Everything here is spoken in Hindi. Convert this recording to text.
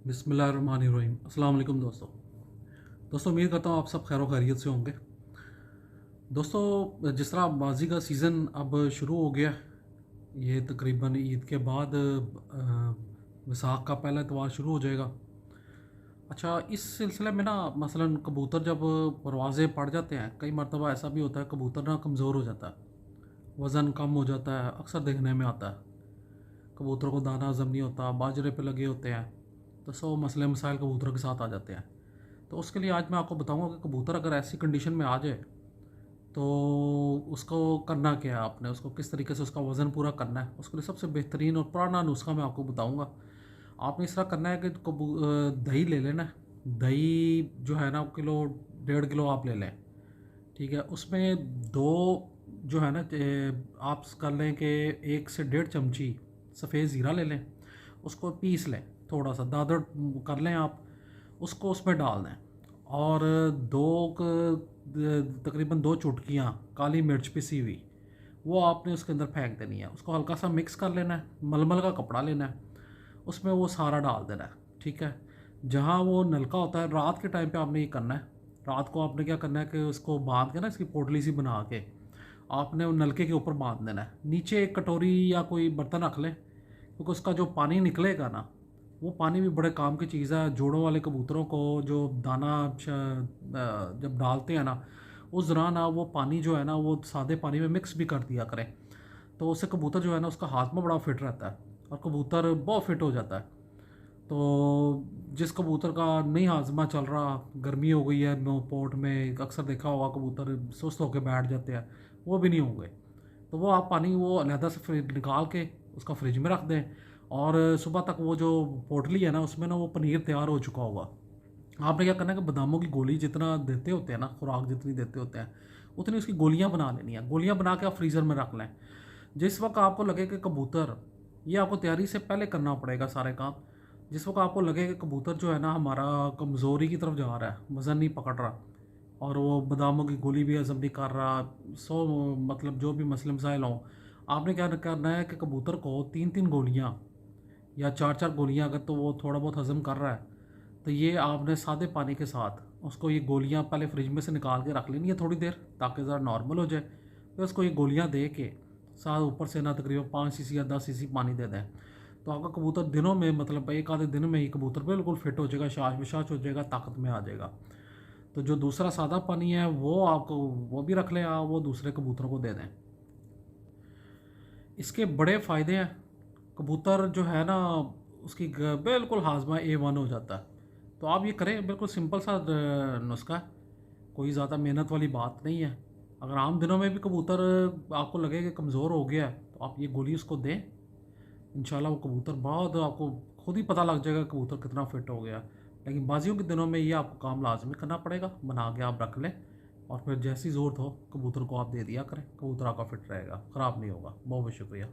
बिस्मिल्लाहिर्रहमानिर्रहीम। अस्सलाम वालेकुम दोस्तों उम्मीद करता हूँ आप सब खैर खैरियत से होंगे। दोस्तों, जिस तरह माजी का सीज़न अब शुरू हो गया, ये तकरीबन ईद के बाद वैसाख का पहला इतवार शुरू हो जाएगा। अच्छा, इस सिलसिले में ना मसलन कबूतर जब परवाज़ें पड़ जाते हैं, कई मरतबा ऐसा भी होता है कबूतर ना कमज़ोर हो जाता है, वज़न कम हो जाता है, अक्सर देखने में आता है। कबूतरों को दाना हज़म नहीं होता, बाजरे पे लगे होते हैं, तो सौ मसले मसाइल कबूतरों के साथ आ जाते हैं। तो उसके लिए आज मैं आपको बताऊंगा कि कबूतर अगर ऐसी कंडीशन में आ जाए तो उसको करना क्या है, आपने उसको किस तरीके से उसका वज़न पूरा करना है। उसके लिए सबसे बेहतरीन और पुराना नुस्खा मैं आपको बताऊंगा। आपने इस तरह करना है कि दही ले लेना है। दही जो है ना, किलो 1.5 किलो आप ले लें, ठीक है। उसमें दो जो है ना आप कर लें कि 1 से 1.5 चमची सफ़ेद ज़ीरा ले लें, उसको पीस लें, थोड़ा सा दादड़ कर लें आप, उसको उसमें डाल दें। और तकरीबन 2 चुटकियाँ काली मिर्च पिसी हुई, वो आपने उसके अंदर फेंक देनी है। उसको हल्का सा मिक्स कर लेना है, मलमल का कपड़ा लेना है, उसमें वो सारा डाल देना है, ठीक है। जहाँ वो नलका होता है, रात के टाइम पे आपने ये करना है। रात को आपने क्या करना है कि उसको बांध के ना, इसकी पोटली सी बना के आपने वो नलके के ऊपर बांध देना है। नीचे एक कटोरी या कोई बर्तन रख लें, क्योंकि उसका जो पानी निकलेगा ना, वो पानी भी बड़े काम की चीज़ है। जोड़ों वाले कबूतरों को जो दाना जब डालते हैं ना, उस दौरान आप वो पानी जो है ना, वो सादे पानी में मिक्स भी कर दिया करें, तो उससे कबूतर जो है ना, उसका हाथ में बड़ा फिट रहता है और कबूतर बहुत फिट हो जाता है। तो जिस कबूतर का नहीं हाजमा चल रहा, गर्मी हो गई है पोर्ट में, अक्सर देखा होगा कबूतर सुस्त होकर बैठ जाते हैं, वो भी नहीं होंगे। तो वो आप पानी वो अलहदा से फ्रिज निकाल के उसका फ्रिज में रख दें, और सुबह तक वो जो पोटली है ना, उसमें ना वो पनीर तैयार हो चुका होगा। आपने क्या करना है कि बादामों की गोली जितना देते होते हैं ना, खुराक जितनी देते होते हैं, उतनी उसकी गोलियां बना लेनी है। गोलियां बना के आप फ्रीज़र में रख लें। जिस वक्त आपको लगे कि कबूतर, ये आपको तैयारी से पहले करना पड़ेगा सारे काम, जिस वक्त आपको लगे कि कबूतर जो है ना हमारा कमज़ोरी की तरफ जा रहा है, वज़न नहीं पकड़ रहा और वो बादामों की गोली भी हज़म नहीं कर रहा, सो मतलब जो भी मसले मसाइल हों, आपने क्या करना है कि कबूतर को 3-3 गोलियाँ या 4-4 गोलियाँ, अगर तो वो थोड़ा बहुत हज़म कर रहा है, तो ये आपने सादे पानी के साथ उसको ये गोलियाँ पहले फ्रिज में से निकाल के रख लेनी है थोड़ी देर, ताकि ज़रा नॉर्मल हो जाए। फिर उसको ये गोलियाँ दे के साथ ऊपर से ना तकरीबन 5 सीसी या 10 सीसी पानी दे दें, तो आपका कबूतर दिनों में, मतलब एक आधे दिन में ही कबूतर बिल्कुल फिट हो जाएगा, शाश विशाश हो जाएगा, ताकत में आ जाएगा। तो जो दूसरा सादा पानी है वो आपको वो भी रख लें, आप वो दूसरे कबूतरों को दे दें। इसके बड़े फ़ायदे हैं। कबूतर जो है ना, उसकी बिल्कुल हाजमा A1 हो जाता है। तो आप ये करें, बिल्कुल सिंपल सा नुस्खा है, कोई ज़्यादा मेहनत वाली बात नहीं है। अगर आम दिनों में भी कबूतर आपको लगे कि कमज़ोर हो गया है, तो आप ये गोली उसको दें, इंशाल्लाह वो कबूतर बहुत, आपको खुद ही पता लग जाएगा कबूतर कितना फिट हो गया। लेकिन बाजियों के दिनों में ये आपको काम लाजमी करना पड़ेगा, बना के आप रख लें, और फिर जैसी ज़रूरत हो कबूतर को आप दे दिया करें, कबूतर आपका फिट रहेगा, ख़राब नहीं होगा। बहुत बहुत शुक्रिया।